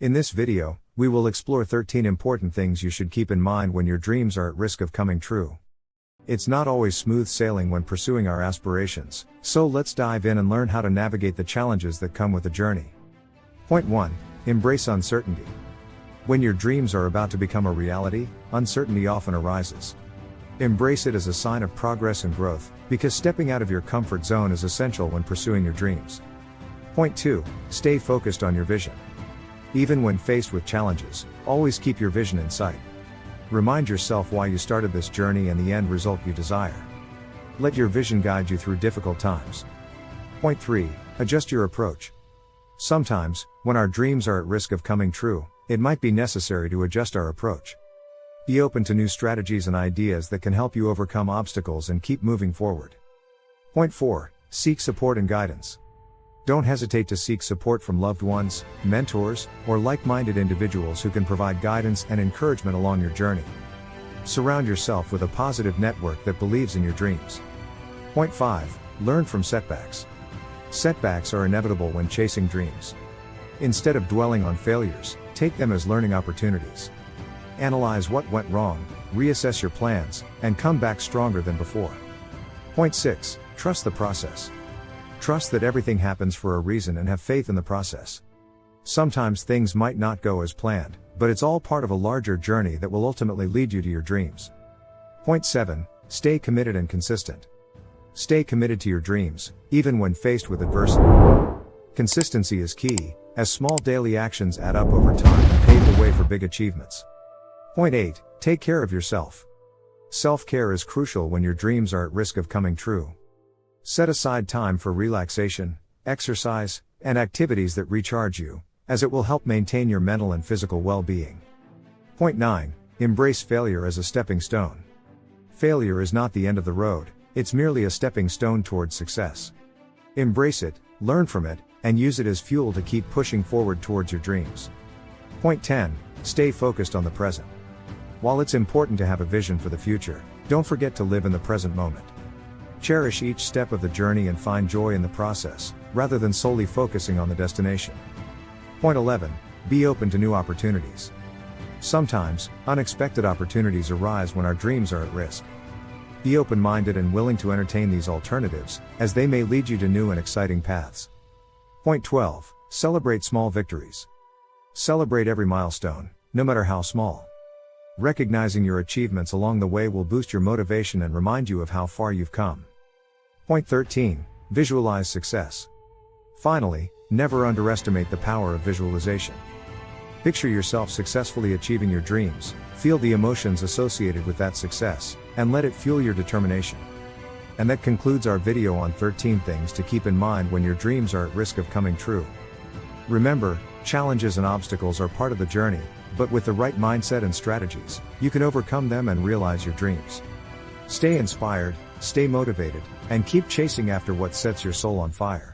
In this video, we will explore 13 important things you should keep in mind when your dreams are at risk of coming true. It's not always smooth sailing when pursuing our aspirations, so let's dive in and learn how to navigate the challenges that come with the journey. Point 1. Embrace uncertainty. When your dreams are about to become a reality, uncertainty often arises. Embrace it as a sign of progress and growth, because stepping out of your comfort zone is essential when pursuing your dreams. Point 2. Stay focused on your vision. Even when faced with challenges, always keep your vision in sight. Remind yourself why you started this journey and the end result you desire. Let your vision guide you through difficult times. Point 3. Adjust your approach. Sometimes, when our dreams are at risk of coming true, it might be necessary to adjust our approach. Be open to new strategies and ideas that can help you overcome obstacles and keep moving forward. Point 4. Seek support and guidance. Don't hesitate to seek support from loved ones, mentors, or like-minded individuals who can provide guidance and encouragement along your journey. Surround yourself with a positive network that believes in your dreams. Point 5. Learn from setbacks. Setbacks are inevitable when chasing dreams. Instead of dwelling on failures, take them as learning opportunities. Analyze what went wrong, reassess your plans, and come back stronger than before. Point 6. Trust the process. Trust that everything happens for a reason and have faith in the process. Sometimes things might not go as planned, but it's all part of a larger journey that will ultimately lead you to your dreams. Point 7. Stay committed and consistent. Stay committed to your dreams, even when faced with adversity. Consistency is key, as small daily actions add up over time and pave the way for big achievements. Point 8. Take care of yourself. Self-care is crucial when your dreams are at risk of coming true. Set aside time for relaxation, exercise, and activities that recharge you, as it will help maintain your mental and physical well-being. Point 9. Embrace failure as a stepping stone. Failure is not the end of the road, it's merely a stepping stone towards success. Embrace it, learn from it, and use it as fuel to keep pushing forward towards your dreams. Point 10. Stay focused on the present. While it's important to have a vision for the future, don't forget to live in the present moment. Cherish each step of the journey and find joy in the process, rather than solely focusing on the destination. Point 11. Be open to new opportunities. Sometimes, unexpected opportunities arise when our dreams are at risk. Be open-minded and willing to entertain these alternatives, as they may lead you to new and exciting paths. Point 12. Celebrate small victories. Celebrate every milestone, no matter how small. Recognizing your achievements along the way will boost your motivation and remind you of how far you've come. Point 13. Visualize success. Finally, never underestimate the power of visualization. Picture yourself successfully achieving your dreams, feel the emotions associated with that success, and let it fuel your determination. And that concludes our video on 13 things to keep in mind when your dreams are at risk of coming true. Remember, challenges and obstacles are part of the journey, but with the right mindset and strategies, you can overcome them and realize your dreams. Stay inspired, stay motivated, and keep chasing after what sets your soul on fire.